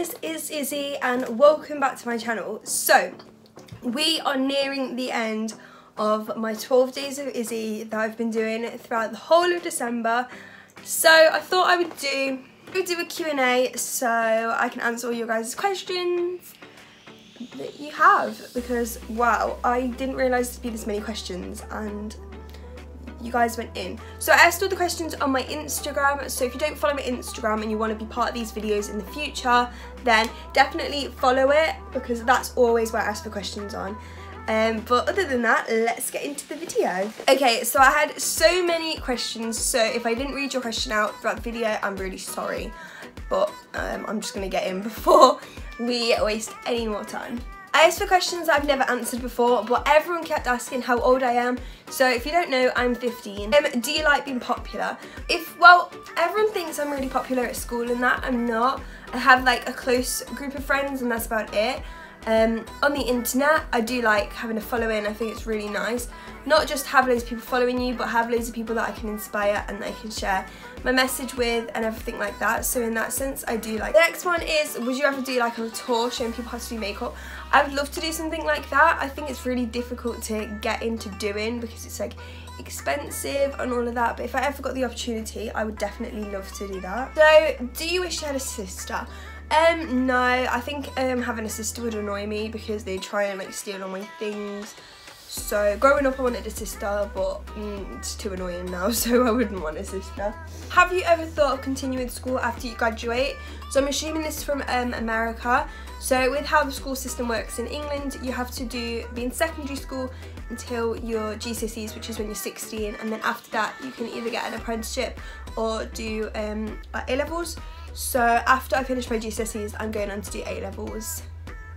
guys, it's Izzy and welcome back to my channel. So we are nearing the end of my 12 days of Izzy that I've been doing throughout the whole of December. So I thought I would do a Q&A so I can answer all your guys' questions that you have, because wow, I didn't realise there'd be this many questions and you guys went in. So I asked all the questions on my Instagram, so if you don't follow my Instagram and you want to be part of these videos in the future, then definitely follow it, because that's always where I ask for questions on. But other than that, let's get into the video. Okay, so I had so many questions, so if I didn't read your question out throughout the video, I'm really sorry, but I'm just going to get in before we waste any more time. I asked for questions that I've never answered before, but everyone kept asking how old I am. So if you don't know, I'm 15. Do you like being popular? Well, everyone thinks I'm really popular at school and that. I'm not. I have like a close group of friends and that's about it. On the internet, I do like having a following. I think it's really nice. Not just have loads of people following you, but have loads of people that I can inspire and that I can share my message with and everything like that. So in that sense, I do like. The next one is, would you ever do like a tour showing people how to do makeup? I would love to do something like that. I think it's really difficult to get into doing because it's like expensive and all of that, but if I ever got the opportunity, I would definitely love to do that. So, do you wish you had a sister? No, I think having a sister would annoy me because they try and like steal all my things. So growing up I wanted a sister, but it's too annoying now, so I wouldn't want a sister. Have you ever thought of continuing school after you graduate? So I'm assuming this is from America. So with how the school system works in England, you have to be in secondary school until your GCSEs, which is when you're 16, and then after that you can either get an apprenticeship or do A-levels. So after I finish my GCSEs, I'm going on to do A-levels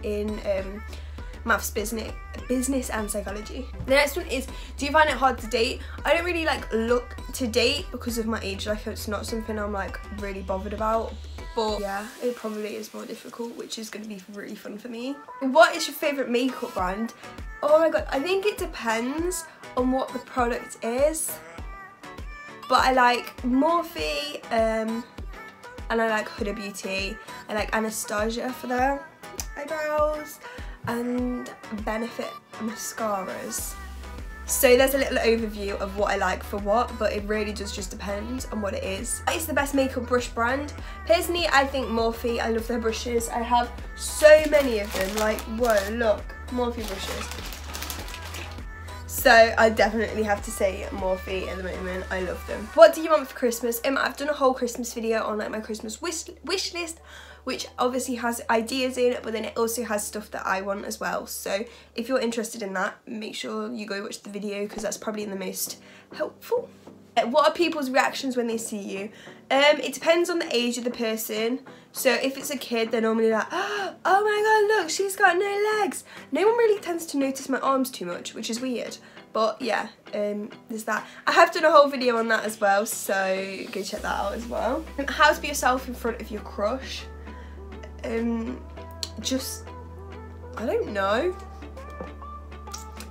in maths, business and psychology. The next one is, do you find it hard to date? I don't really like look to date because of my age. Like, it's not something I'm like really bothered about. But yeah, it probably is more difficult, which is going to be really fun for me. What is your favourite makeup brand? Oh my god, I think it depends on what the product is. But I like Morphe, and I like Huda Beauty. I like Anastasia for their eyebrows, and Benefit mascaras. So there's a little overview of what I like for what, but it really does just depend on what it is. What is the best makeup brush brand? Personally, I think Morphe. I love their brushes. I have so many of them. Like, whoa, look, Morphe brushes. So I definitely have to say Morphe at the moment. I love them. What do you want for Christmas? I've done a whole Christmas video on like my Christmas wish list, which obviously has ideas in it, but then it also has stuff that I want as well. So if you're interested in that, make sure you go watch the video because that's probably the most helpful. What are people's reactions when they see you? It depends on the age of the person. So if it's a kid, they're normally like, oh my god, look, she's got no legs. No one really tends to notice my arms too much, which is weird. But yeah, there's that. I have done a whole video on that as well, so go check that out as well. How to be yourself in front of your crush? Just, I don't know.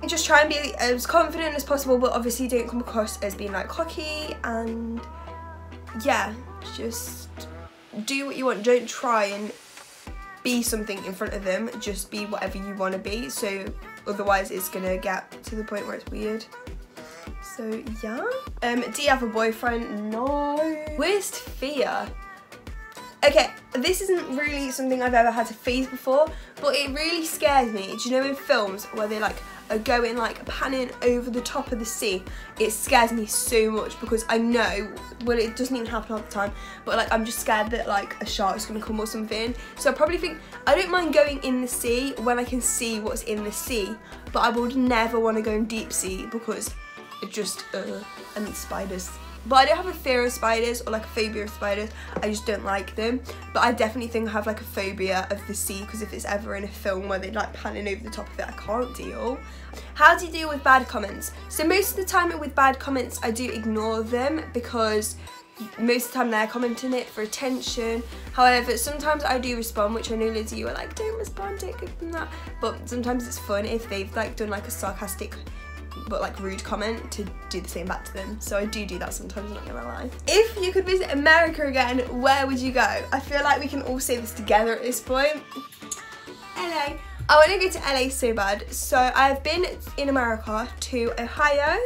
Just try and be as confident as possible, but obviously don't come across as being like cocky, and yeah, just do what you want. Don't try and be something in front of them, just be whatever you want to be, so otherwise it's gonna get to the point where it's weird. So yeah. Do you have a boyfriend? No. Worst fear? Okay, this isn't really something I've ever had to face before, but it really scares me. Do you know in films where they like are going like panning over the top of the sea? It scares me so much because I know, well, it doesn't even happen all the time, but like I'm just scared that like a shark's gonna come or something. So I probably think, I don't mind going in the sea when I can see what's in the sea, but I would never want to go in deep sea because it just, and spiders. But I don't have a fear of spiders or like a phobia of spiders, I just don't like them. But I definitely think I have like a phobia of the sea, because if it's ever in a film where they're like panning over the top of it, I can't deal. How do you deal with bad comments? So most of the time with bad comments, I do ignore them because most of the time they're commenting it for attention. However, sometimes I do respond, which I know loads of you are like, don't respond, don't give them that. But sometimes it's fun if they've like done like a sarcastic but like rude comment to do the same back to them. So I do that sometimes, not gonna lie. If you could visit America again, where would you go? I feel like we can all say this together at this point. LA. I want to go to LA so bad. So I've been in America to Ohio,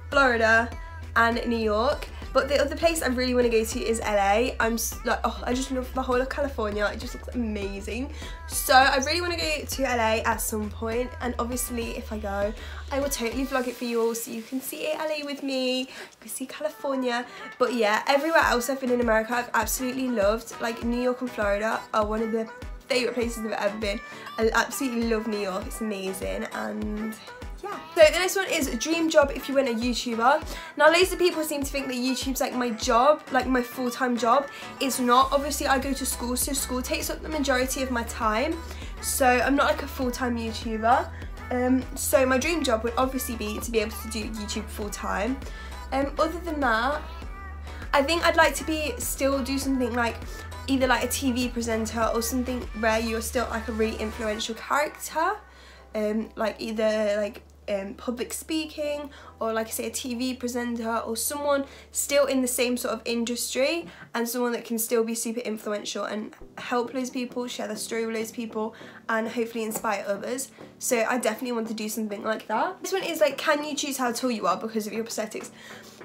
Florida and New York. But the other place I really want to go to is LA. I'm like, oh, I just love the whole of California. It just looks amazing. So I really want to go to LA at some point. And obviously if I go, I will totally vlog it for you all so you can see LA with me. You can see California. But yeah, everywhere else I've been in America, I've absolutely loved. Like New York and Florida are one of the favourite places I've ever been. I absolutely love New York. It's amazing. And yeah. So the next one is dream job if you weren't a YouTuber. Now loads of people seem to think that YouTube's like my job, like my full-time job. It's not. Obviously I go to school, so school takes up the majority of my time. So I'm not like a full-time YouTuber. So my dream job would obviously be to be able to do YouTube full-time. Other than that, I think I'd like to still do something like either like a TV presenter or something where you're still like a really influential character. Like either like public speaking or like I say a TV presenter or someone still in the same sort of industry and someone that can still be super influential and help loads of people, share their story with loads of people and hopefully inspire others. So I definitely want to do something like that. This one is like, can you choose how tall you are because of your prosthetics?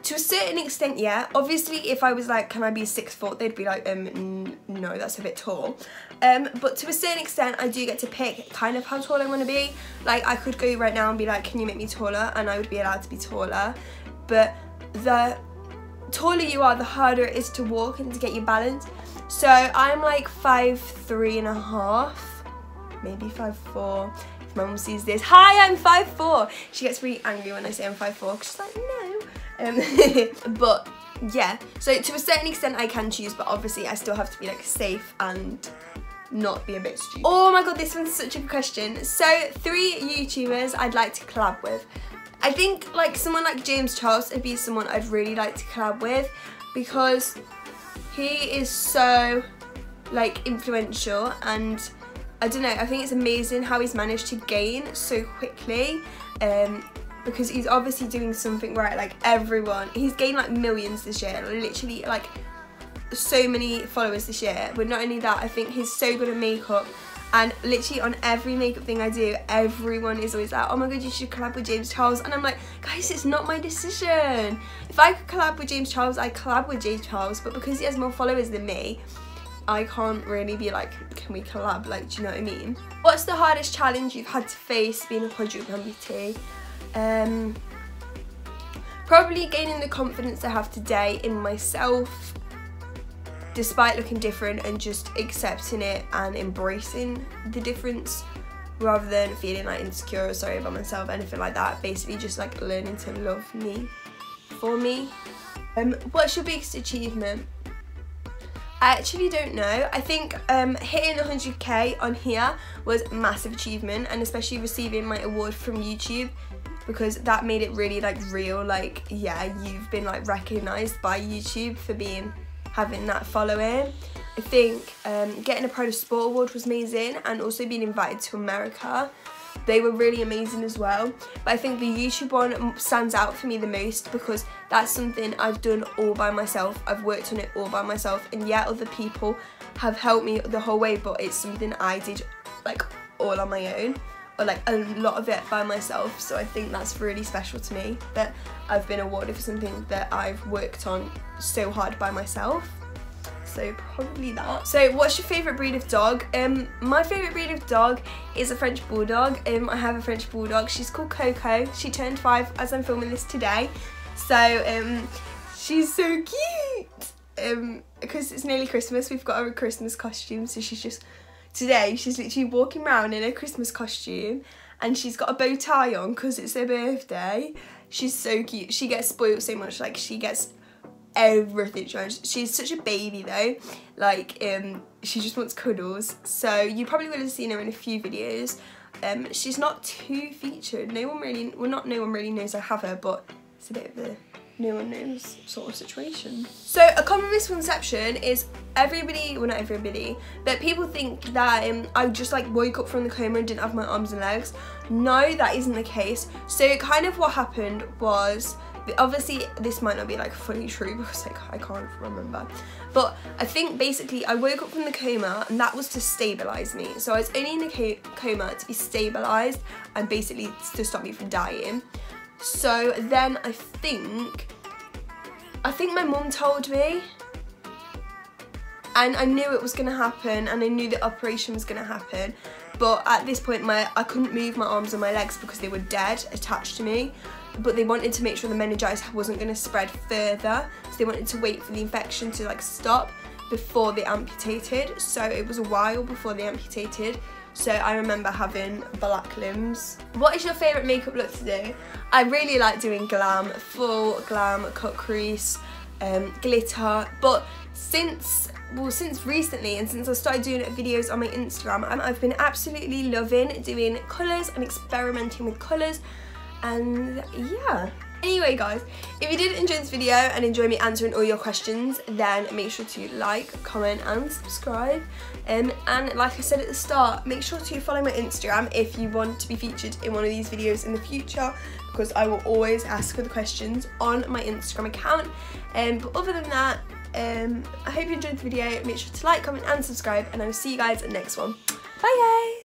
To a certain extent, yeah. Obviously, if I was like, can I be 6 foot? They'd be like, no, that's a bit tall. But to a certain extent, I do get to pick kind of how tall I want to be. Like, I could go right now and be like, can you make me taller? And I would be allowed to be taller. But the taller you are, the harder it is to walk and to get your balance. So I'm like 5'3.5", maybe 5'4". If my mum sees this, hi, I'm 5'4". She gets really angry when I say I'm 5'4", because she's like, no. But yeah, so to a certain extent I can choose, but obviously I still have to be like safe and not be a bit stupid. Oh my god, this one's such a good question. So 3 YouTubers I'd like to collab with. I think like someone like James Charles would be someone I'd really like to collab with because he is so like influential, and I don't know, I think it's amazing how he's managed to gain so quickly. Because he's obviously doing something right, like everyone. He's gained like millions this year, literally like so many followers this year. But not only that, I think he's so good at makeup, and literally on every makeup thing I do, everyone is always like, oh my god, you should collab with James Charles. And I'm like, guys, it's not my decision. If I could collab with James Charles, I collab with James Charles, but because he has more followers than me, I can't really be like, can we collab? Like, do you know what I mean? What's the hardest challenge you've had to face being a quadruple amputee? Probably gaining the confidence I have today in myself despite looking different, and just accepting it and embracing the difference rather than feeling like insecure or sorry about myself, anything like that. Basically just like learning to love me for me. What's your biggest achievement? I actually don't know. I think hitting 100k on here was a massive achievement, and especially receiving my award from YouTube, because that made it really like real, like yeah, you've been like recognised by YouTube for having that following. I think getting a Proud of Sport award was amazing, and also being invited to America. They were really amazing as well. But I think the YouTube one stands out for me the most because that's something I've done all by myself. I've worked on it all by myself, and yeah, other people have helped me the whole way, but it's something I did like all on my own, or like a lot of it by myself. So I think that's really special to me that I've been awarded for something that I've worked on so hard by myself. So probably that. So what's your favourite breed of dog? My favourite breed of dog is a French Bulldog. I have a French Bulldog. She's called Coco. She turned 5 as I'm filming this today. So she's so cute. Because it's nearly Christmas, we've got her a Christmas costume. So today she's literally walking around in a Christmas costume, and she's got a bow tie on because it's her birthday. She's so cute. She gets spoiled so much. Like, she gets everything. She's such a baby though, like she just wants cuddles. So you probably would have seen her in a few videos. She's not too featured. No one really knows I have her, but it's a bit of a no one knows sort of situation. So a common misconception is everybody, well not everybody, but people think that I just like woke up from the coma and didn't have my arms and legs. No, that isn't the case. So kind of what happened was, obviously this might not be like fully true because like I can't remember, but I think basically I woke up from the coma and that was to stabilize me. So I was only in the coma to be stabilized and basically to stop me from dying. So then I think my mum told me, and I knew it was gonna happen, and I knew the operation was gonna happen, but at this point I couldn't move my arms and my legs because they were dead, attached to me. But they wanted to make sure the meningitis wasn't going to spread further, so they wanted to wait for the infection to like stop before they amputated. So it was a while before they amputated. So I remember having black limbs. What is your favourite makeup look to do? I really like doing glam, full glam, cut crease, glitter. But since recently, and since I started doing videos on my Instagram, I've been absolutely loving doing colours and experimenting with colours. And yeah. Anyway guys, if you did enjoy this video and enjoy me answering all your questions, then make sure to like, comment and subscribe. And like I said at the start, make sure to follow my Instagram if you want to be featured in one of these videos in the future, because I will always ask for the questions on my Instagram account. But other than that, I hope you enjoyed the video. Make sure to like, comment and subscribe, and I will see you guys in the next one. Bye guys!